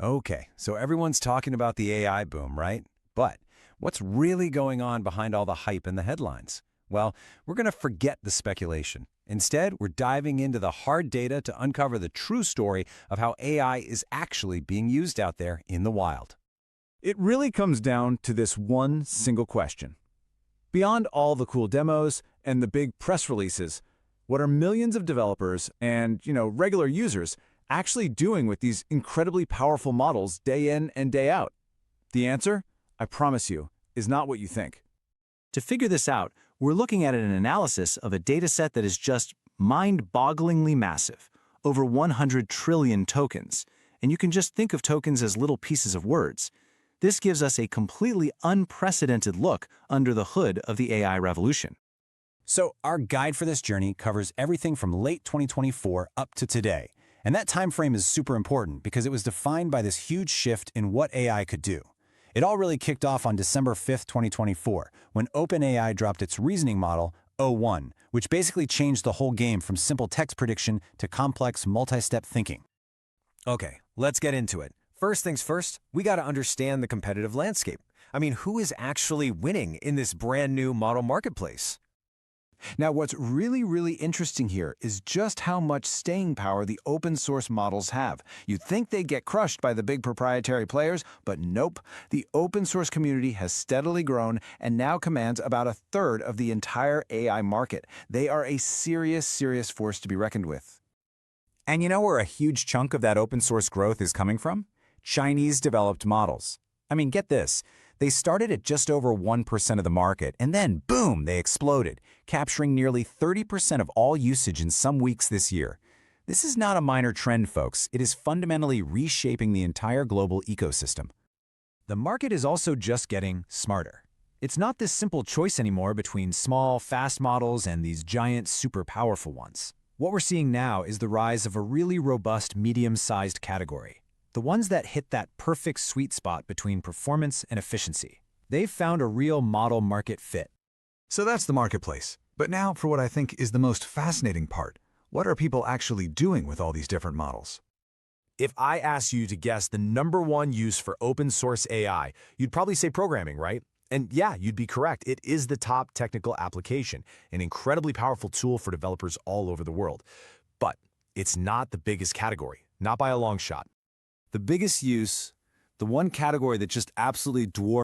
Okay, so everyone's talking about the AI boom, right? But what's really going on behind all the hype in the headlines? Well, we're going to forget the speculation. Instead, we're diving into the hard data to uncover the true story of how AI is actually being used out there in the wild. It really comes down to this one single question. Beyond all the cool demos and the big press releases, what are millions of developers and, regular users actually doing with these incredibly powerful models day in and day out? The answer, I promise you, is not what you think. To figure this out, we're looking at an analysis of a dataset that is just mind-bogglingly massive, over 100 trillion tokens, and you can just think of tokens as little pieces of words. This gives us a completely unprecedented look under the hood of the AI revolution. So, our guide for this journey covers everything from late 2024 up to today. And that time frame is super important because it was defined by this huge shift in what AI could do. It all really kicked off on December 5th, 2024, when OpenAI dropped its reasoning model, O1, which basically changed the whole game from simple text prediction to complex multi-step thinking. Okay, let's get into it. First things first, we got to understand the competitive landscape. I mean, who is actually winning in this brand new model marketplace? Now, what's really interesting here is just how much staying power the open source models have. You'd think they'd get crushed by the big proprietary players, but nope. The open source community has steadily grown and now commands about a third of the entire AI market. They are a serious force to be reckoned with. And you know where a huge chunk of that open source growth is coming from? Chinese-developed models. I mean, get this. They started at just over 1% of the market, and then, boom, they exploded, capturing nearly 30% of all usage in some weeks this year. This is not a minor trend, folks. It is fundamentally reshaping the entire global ecosystem. The market is also just getting smarter. It's not this simple choice anymore between small, fast models and these giant, super powerful ones. What we're seeing now is the rise of a really robust, medium-sized category. The ones that hit that perfect sweet spot between performance and efficiency. They've found a real model market fit. So that's the marketplace. But now for what I think is the most fascinating part. What are people actually doing with all these different models? If I asked you to guess the #1 use for open source AI, you'd probably say programming, right? And yeah, you'd be correct. It is the top technical application, an incredibly powerful tool for developers all over the world. But it's not the biggest category, not by a long shot. The biggest use, the one category that just absolutely dwarfs